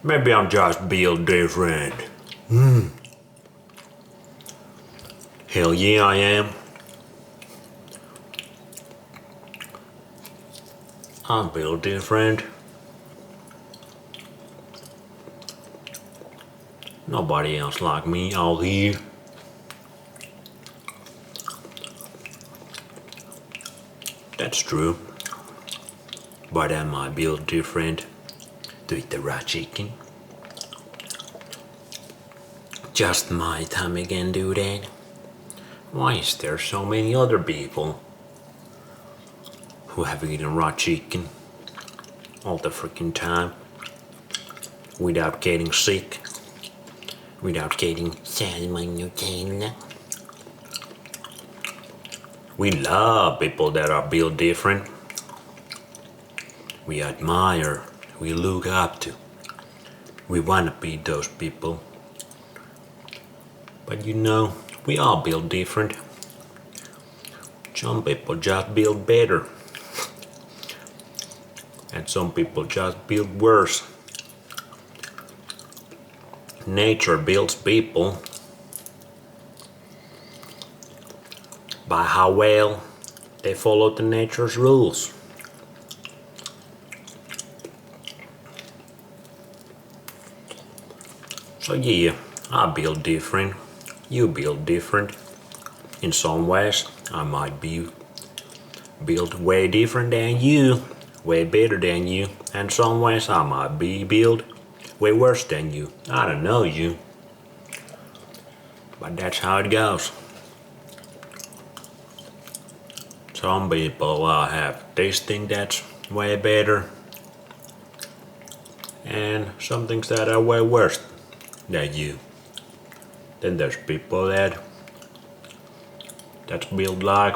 Maybe I'm just built different. Hell yeah, I am. I'm built different. Nobody else like me out here. That's true. But am I built different to eat the raw chicken? Just my tummy can do that. Why is there so many other people who have eaten raw chicken all the freaking time without getting sick, without getting salmonella? We love people that are built different. We admire, we look up to. We want to be those people. But you know, we all build different. Some people just build better. And some people just build worse. Nature builds people by how well they follow the nature's rules. So yeah, I build different. You build different. In some ways, I might be built way different than you, way better than you, and some ways I might be built way worse than you. I don't know you, but that's how it goes. Some people have this thing that's way better, and some things that are way worse than you. Then there's people that's built like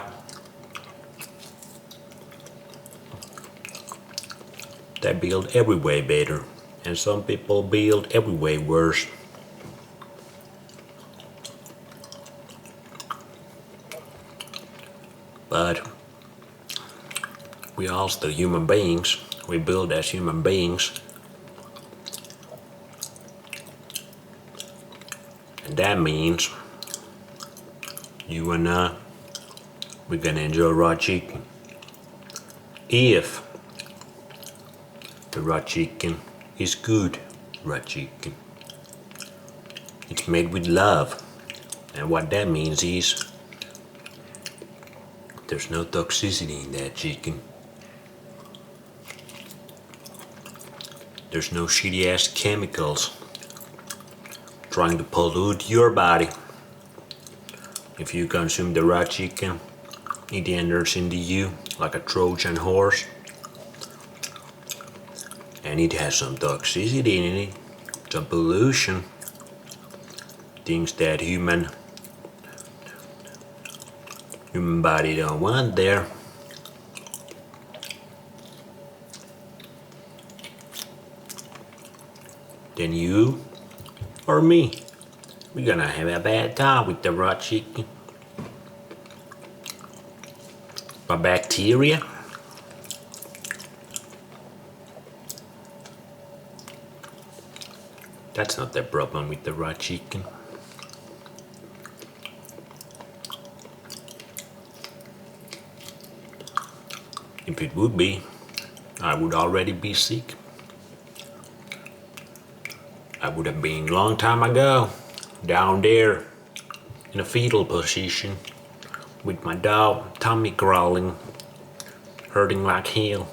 they build every way better, and some people build every way worse. But we all still human beings. We build as human beings. And that means you and I, we're gonna enjoy raw chicken. If the raw chicken is good raw chicken. It's made with love. And what that means is there's no toxicity in that chicken. There's no shitty ass chemicals trying to pollute your body. If you consume the raw chicken, it enters into you like a Trojan horse. And it has some toxicity in it, some pollution, things that human body don't want there. Then you or me, we're gonna have a bad time with the raw chicken. But bacteria, that's not the problem with the raw chicken. If it would be, I would already be sick. I would have been a long time ago, down there, in a fetal position, with my dog, tummy crawling, hurting like hell,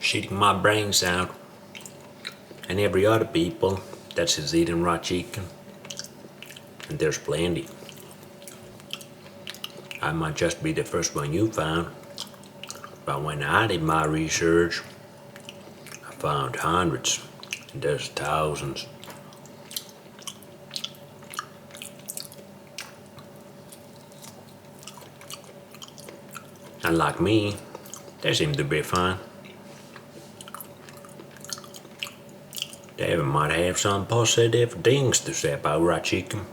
shitting my brains out, and every other people that's just eating raw chicken. And there's plenty. I might just be the first one you found, but when I did my research, I found hundreds, and there's thousands. And like me, they seem to be fine. They might have some positive things to say about raw chicken,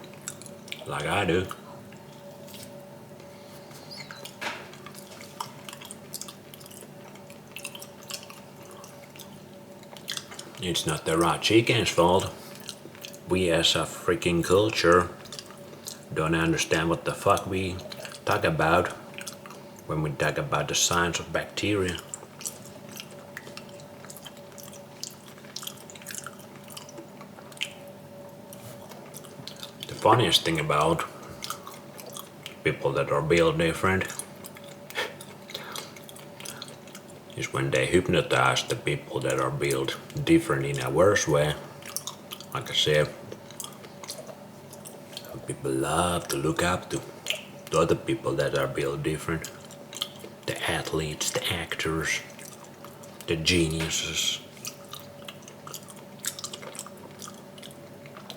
like I do. It's not the raw chicken's fault. We as a freaking culture don't understand what the fuck we talk about when we talk about the science of bacteria. The funniest thing about people that are built different is when they hypnotize the people that are built different in a worse way. Like I said, some people love to look up to other people that are built different. The athletes, the actors, the geniuses.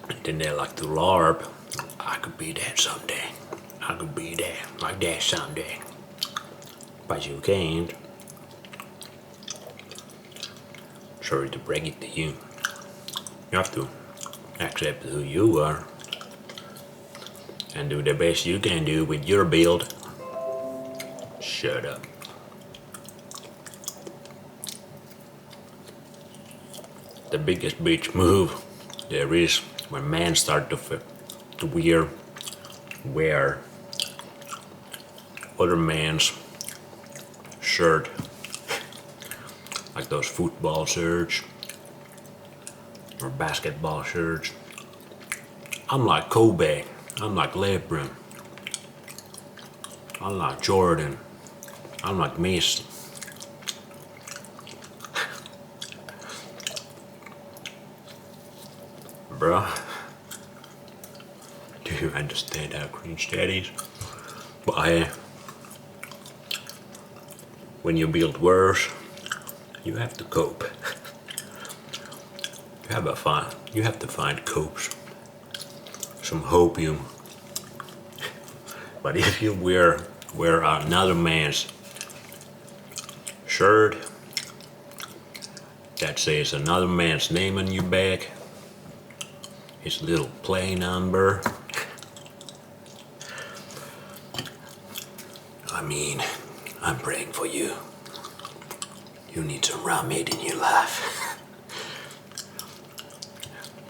And then they like to LARP. I could be that someday. I could be that, like that someday. But you can't. Sorry to break it to you. You have to accept who you are and do the best you can do with your build. Shut up. The biggest bitch move there is when men start to wear other man's shirt, like those football shirts or basketball shirts. I'm like Kobe, I'm like LeBron, I'm like Jordan, I'm like Messi. Bruh, do you understand how cringe that is? But when you build worse, you have to cope. You have to find copes, some hopium. But if you wear another man's shirt that says another man's name on your back, his little play number, I mean, I'm praying for you. You need some raw meat in your life.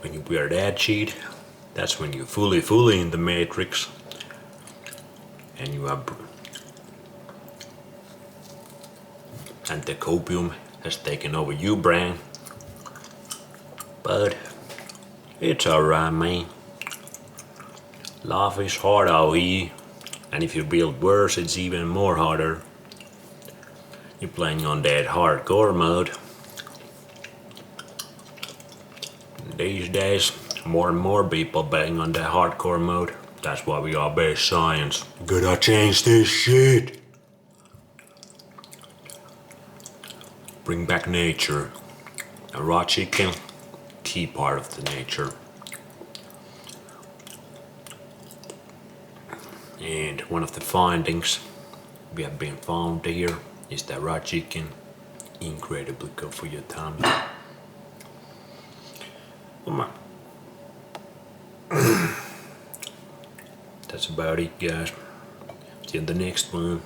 When you wear that shit, that's when you're fully in the matrix. And you are. And the copium has taken over your brain. But it's alright, man. Life is hard out here. And if you build worse, it's even more harder. You're playing on that hardcore mode. These days, more and more people playing on that hardcore mode. That's why we are base science. Gotta change this shit. Bring back nature. A raw chicken, key part of the nature. And one of the findings we have been found here is that raw chicken incredibly good for your tummy. Come on. That's about it, guys. Till the next one.